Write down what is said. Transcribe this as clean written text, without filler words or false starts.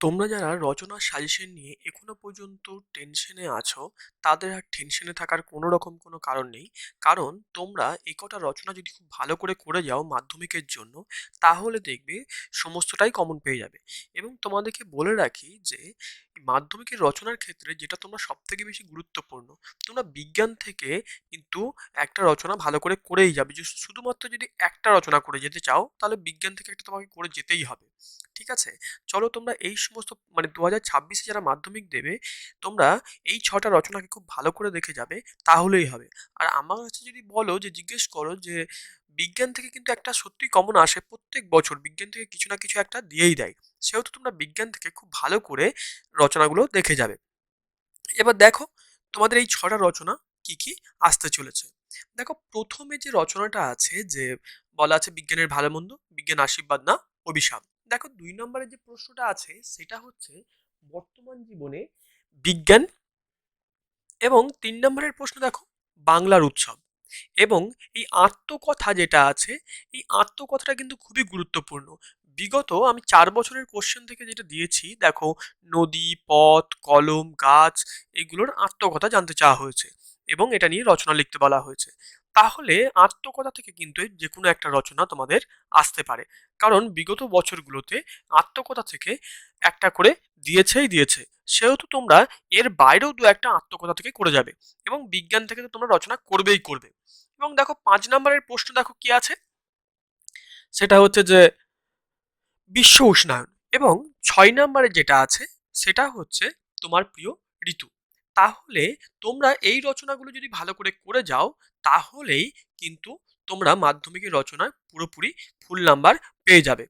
তোমরা যারা রচনা সাজেশন নিয়ে এখনো পর্যন্ত টেনশনে আছো, তাদের আর টেনশনে থাকার কোনো রকম কোনো কারণ নেই। কারণ তোমরা এই কটা রচনা যদি খুব ভালো করে করে যাও মাধ্যমিকের জন্য, তাহলে দেখবে সমস্তটাই কমন পেয়ে যাবে। এবং তোমাদেরকে বলে রাখি যে মাধ্যমিকের রচনার ক্ষেত্রে যেটা তোমরা সব থেকে বেশি গুরুত্বপূর্ণ, তোমরা বিজ্ঞান থেকে কিন্তু একটা রচনা ভালো করে করেই যাবে। যে শুধুমাত্র যদি একটা রচনা করে যেতে চাও, তাহলে বিজ্ঞান থেকে একটা তোমাকে করে যেতেই হবে। ঠিক আছে? চলো তোমরা এই সমস্ত মানে 2026-এ যারা মাধ্যমিক দেবে, তোমরা এই 6টা রচনাকে খুব ভালো করে দেখে যাবে, তাহলেই হবে। আর আমার কাছে যদি বলো যে জিজ্ঞেস করো যে বিজ্ঞান থেকে কিন্তু একটা সত্যি কমন আসে, প্রত্যেক বছর বিজ্ঞান থেকে কিছু না কিছু একটা দিয়েই দেয়। সেহেতু তোমরা বিজ্ঞান থেকে খুব ভালো করে রচনাগুলো দেখে যাবে। এবার দেখো তোমাদের এই 6টা রচনা কি কি আসতে চলেছে। দেখো প্রথমে যে রচনাটা আছে, যে বলা আছে বিজ্ঞানের ভালো মন্দ, বিজ্ঞান আশীর্বাদ না অভিশাপ। দেখো 2 নম্বরের যে প্রশ্নটা আছে সেটা হচ্ছে বর্তমান জীবনে বিজ্ঞান। এবং 3 নম্বরের প্রশ্ন দেখো বাংলার উৎসব। এবং এই আত্মকথা যেটা আছে, এই আত্মকথাটা কিন্তু খুবই গুরুত্বপূর্ণ। বিগত আমি 4 বছরের কোশ্চেন থেকে যেটা দিয়েছি দেখো, নদী, পথ, কলম, গাছ, এগুলোর আত্মকথা জানতে চাওয়া হয়েছে এবং এটা নিয়ে রচনা লিখতে বলা হয়েছে। তাহলে আত্মকথা থেকে কিন্তু যে কোনো একটা রচনা তোমাদের আসতে পারে, কারণ বিগত বছরগুলোতে আত্মকথা থেকে একটা করে দিয়েছেই দিয়েছে। সেহেতু তোমরা এর বাইরেও দু একটা আত্মকথা থেকে করে যাবে এবং বিজ্ঞান থেকে তো তোমরা রচনা করবেই করবে। এবং দেখো 5 নম্বরের প্রশ্ন দেখো কি আছে, সেটা হচ্ছে যে বিশ্ব উষ্ণায়ন। এবং 6 নম্বরে যেটা আছে সেটা হচ্ছে তোমার প্রিয় ঋতু। তাহলে তোমরা এই রচনাগুলো যদি ভালো করে করে যাও, তাহলেই কিন্তু তোমরা মাধ্যমিকের রচনায় পুরোপুরি ফুল নাম্বার পেয়ে যাবে।